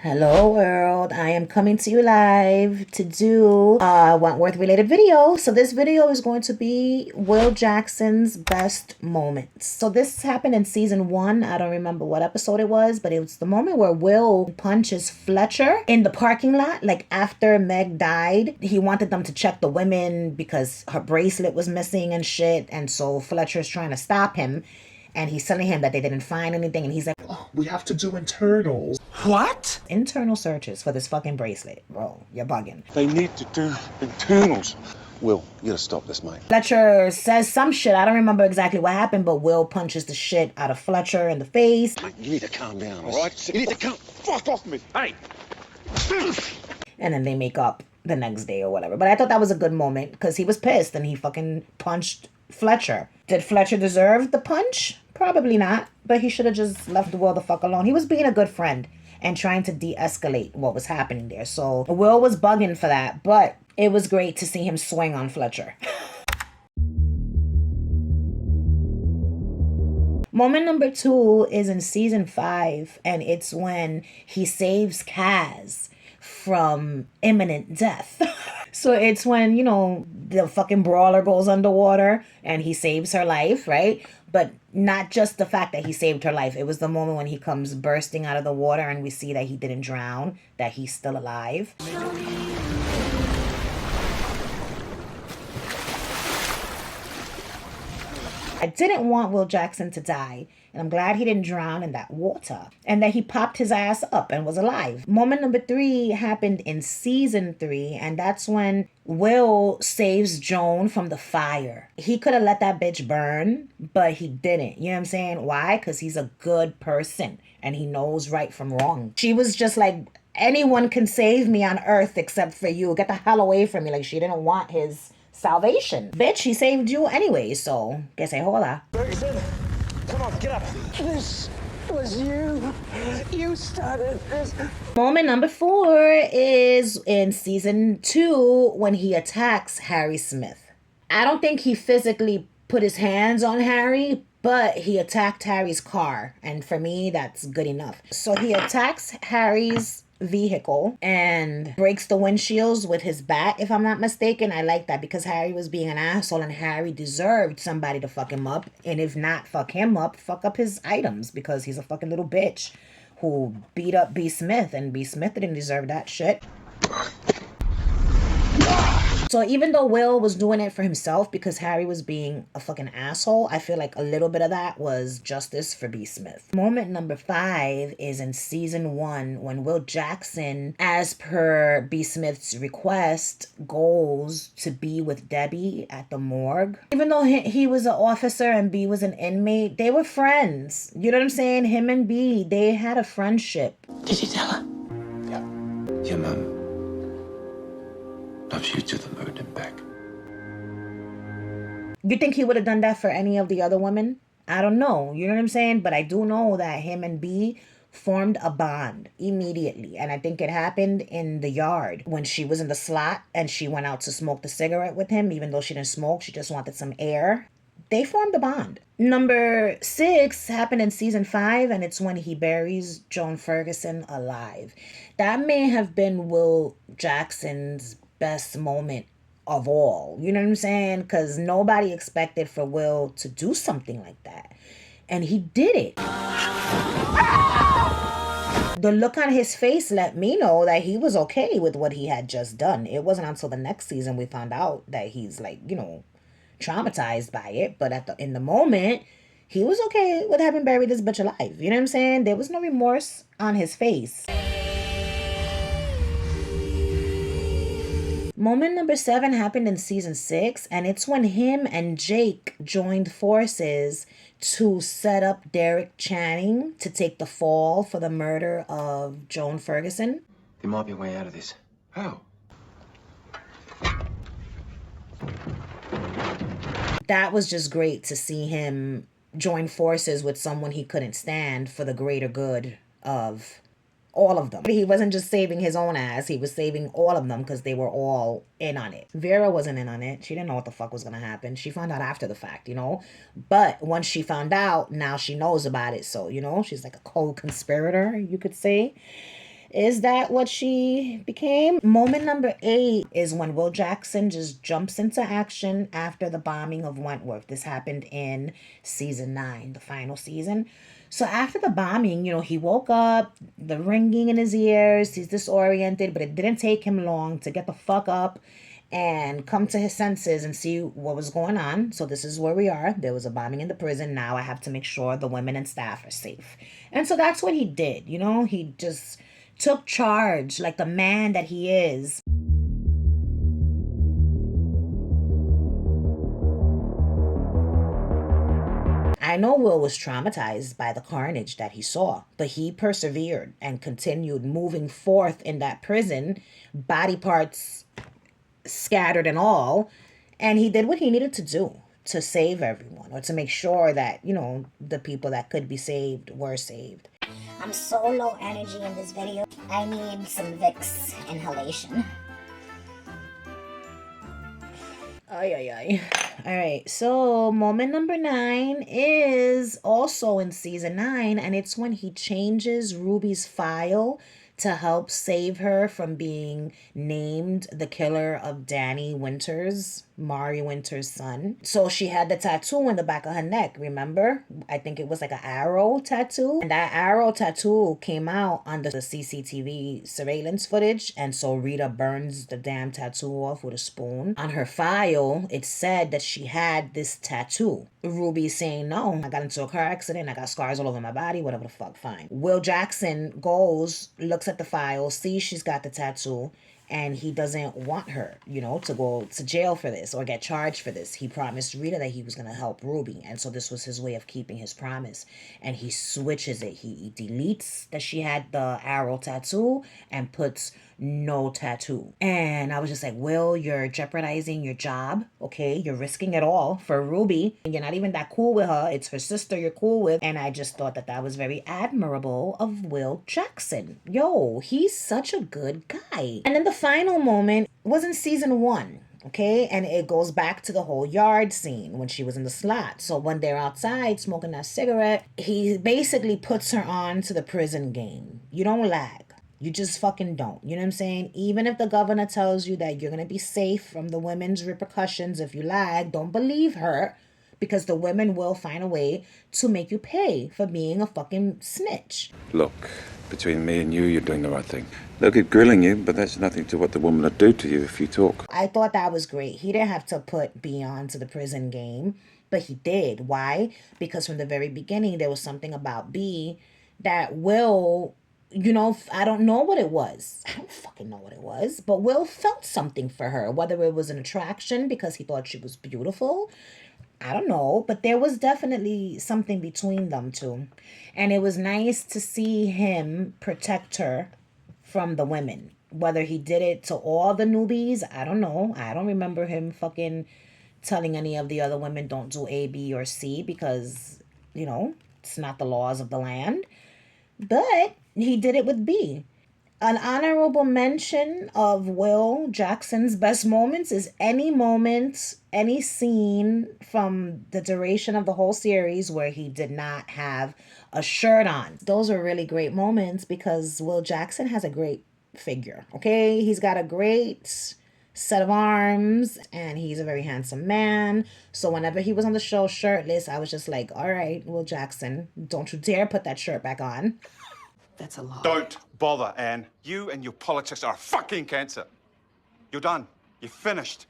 Hello world, I am coming to you live to do a Wentworth related video. So this video is going to be Will Jackson's best moments. So this happened in season 1. I don't remember what episode it was, but it was the moment where Will punches Fletcher in the parking lot. Like after Meg died, he wanted them to check the women because her bracelet was missing and shit. And so Fletcher's trying to stop him. And he's telling him that they didn't find anything. And he's like, oh, we have to do internals. What? Internal searches for this fucking bracelet. Bro, you're bugging. They need to do internals. Will, you gotta stop this, mate. Fletcher says some shit. I don't remember exactly what happened, but Will punches the shit out of Fletcher in the face. Mate, you need to calm down, All right? You need to calm... Fuck off me. Hey. And then they make up the next day or whatever. But I thought that was a good moment because he was pissed and he fucking punched Fletcher. Did Fletcher deserve the punch? Probably not, but he should have just left Will the fuck alone. He was being a good friend and trying to de-escalate what was happening there. So Will was bugging for that, but it was great to see him swing on Fletcher. Moment number 2 is in season 5, and it's when he saves Kaz from imminent death. So it's when, you know, the fucking brawler goes underwater and he saves her life, right? But not just the fact that he saved her life. It was the moment when he comes bursting out of the water and we see that he didn't drown, that he's still alive. I didn't want Will Jackson to die, and I'm glad he didn't drown in that water and that he popped his ass up and was alive. Moment number 3 happened in season 3, and that's when Will saves Joan from the fire. He could have let that bitch burn, but he didn't. You know what I'm saying? Why? Because he's a good person and he knows right from wrong. She was just like, anyone can save me on earth except for you. Get the hell away from me. Like, she didn't want his salvation. Bitch, he saved you anyway, so que se joda. Ferguson, come on, get up. This was you. You started this. Moment number 4 is in season 2 when he attacks Harry Smith. I don't think he physically put his hands on Harry, but he attacked Harry's car. And for me, that's good enough. So he attacks Harry's vehicle and breaks the windshields with his bat, if I'm not mistaken. I like that because Harry was being an asshole and Harry deserved somebody to fuck him up, and if not fuck him up, fuck up his items, because he's a fucking little bitch who beat up B. Smith, and B. Smith didn't deserve that shit. So even though Will was doing it for himself because Harry was being a fucking asshole, I feel like a little bit of that was justice for B. Smith. Moment number 5 is in season 1 when Will Jackson, as per B. Smith's request, goes to be with Debbie at the morgue. Even though he was an officer and B was an inmate, they were friends. You know what I'm saying? Him and B, they had a friendship. Did you tell her? Yeah. Your mum loves you to the moon and back. You think he would have done that for any of the other women? I don't know. You know what I'm saying? But I do know that him and B formed a bond immediately. And I think it happened in the yard when she was in the slot and she went out to smoke the cigarette with him. Even though she didn't smoke, she just wanted some air. They formed a bond. Number 6 happened in season 5, and it's when he buries Joan Ferguson alive. That may have been Will Jackson's best moment of all. You know what I'm saying? Because nobody expected for Will to do something like that. And he did it. The look on his face let me know that he was okay with what he had just done. It wasn't until the next season we found out that he's like, you know, traumatized by it. But in the moment, he was okay with having buried this bitch alive. You know what I'm saying? There was no remorse on his face. Moment number 7 happened in season 6, and it's when him and Jake joined forces to set up Derek Channing to take the fall for the murder of Joan Ferguson. There might be a way out of this. How? That was just great to see him join forces with someone he couldn't stand for the greater good of all of them. He wasn't just saving his own ass, he was saving all of them because they were all in on it. Vera wasn't in on it. She didn't know what the fuck was gonna happen. She found out after the fact, you know? But once she found out, now she knows about it. So, you know, she's like a co-conspirator, you could say. Is that what she became? Moment number 8 is when Will Jackson just jumps into action after the bombing of Wentworth. This happened in season 9, the final season. So after the bombing, he woke up, the ringing in his ears, he's disoriented, but it didn't take him long to get the fuck up and come to his senses and see what was going on. So this is where we are. There was a bombing in the prison. Now I have to make sure the women and staff are safe. And so that's what he did. He just took charge like the man that he is. I know Will was traumatized by the carnage that he saw, but he persevered and continued moving forth in that prison, body parts scattered and all, and he did what he needed to do to save everyone, or to make sure that, the people that could be saved were saved. I'm so low energy in this video. I need some Vicks inhalation. Ay, ay, ay. All right, so moment number 9 is also in season 9, and it's when he changes Ruby's file to help save her from being named the killer of Danny Winters, Mari Winters' son. So she had the tattoo in the back of her neck, remember? I think it was like an arrow tattoo. And that arrow tattoo came out on the CCTV surveillance footage. And so Rita burns the damn tattoo off with a spoon. On her file, it said that she had this tattoo. Ruby's saying, no, I got into a car accident. I got scars all over my body, whatever the fuck, fine. Will Jackson goes, looks at the file, sees she's got the tattoo, and he doesn't want her, to go to jail for this or get charged for this. He promised Rita that he was going to help Ruby. And so this was his way of keeping his promise. And he switches it. He deletes that she had the arrow tattoo and puts no tattoo. And I was just like, Will, you're jeopardizing your job. Okay, you're risking it all for Ruby. And you're not even that cool with her. It's her sister you're cool with. And I just thought that was very admirable of Will Jackson. Yo, he's such a good guy. And then the final moment was in season 1. Okay, and it goes back to the whole yard scene when she was in the slot. So when they're outside smoking that cigarette, he basically puts her on to the prison game. You don't lag. You just fucking don't. You know what I'm saying? Even if the governor tells you that you're going to be safe from the women's repercussions if you lag, don't believe her, because the women will find a way to make you pay for being a fucking snitch. Look, between me and you, you're doing the right thing. They'll keep grilling you, but that's nothing to what the woman will do to you if you talk. I thought that was great. He didn't have to put Beyond to the prison game, but he did. Why? Because from the very beginning, there was something about B that Will... I don't know what it was. I don't fucking know what it was. But Will felt something for her. Whether it was an attraction because he thought she was beautiful. I don't know. But there was definitely something between them two. And it was nice to see him protect her from the women. Whether he did it to all the newbies, I don't know. I don't remember him fucking telling any of the other women don't do A, B, or C because, it's not the laws of the land. But he did it with B. An honorable mention of Will Jackson's best moments is any moment, any scene from the duration of the whole series where he did not have a shirt on. Those are really great moments because Will Jackson has a great figure, okay? He's got a great set of arms and he's a very handsome man. So whenever he was on the show shirtless, I was just like, all right, Will Jackson, don't you dare put that shirt back on. That's a lie. Don't bother, Anne. You and your politics are fucking cancer. You're done. You're finished.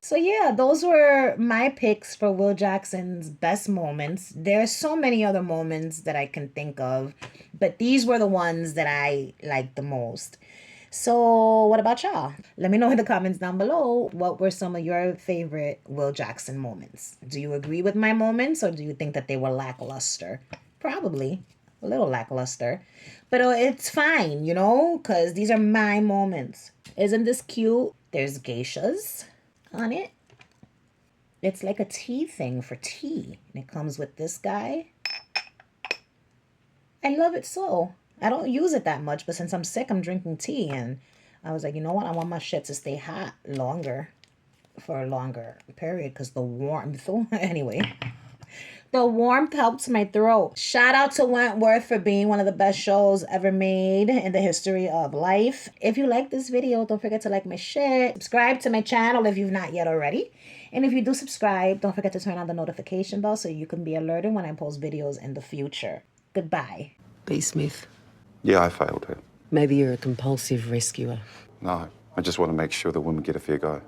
So yeah, those were my picks for Will Jackson's best moments. There are so many other moments that I can think of, but these were the ones that I liked the most. So what about y'all? Let me know in the comments down below, what were some of your favorite Will Jackson moments? Do you agree with my moments or do you think that they were lackluster? Probably a little lackluster, but it's fine, because these are my moments. Isn't this cute? There's geishas on it. It's like a tea thing for tea, and it comes with this guy. I love it so. I don't use it that much, but since I'm sick, I'm drinking tea, and I was like, you know what? I want my shit to stay hot longer, for a longer period, because the warmth. Anyway. The warmth helps my throat. Shout out to Wentworth for being one of the best shows ever made in the history of life. If you like this video, don't forget to like my shit. Subscribe to my channel if you've not yet already. And if you do subscribe, don't forget to turn on the notification bell so you can be alerted when I post videos in the future. Goodbye. B. Smith, Yeah, I failed her. maybe you're a compulsive rescuer. No, I just want to make sure the women get a fair go.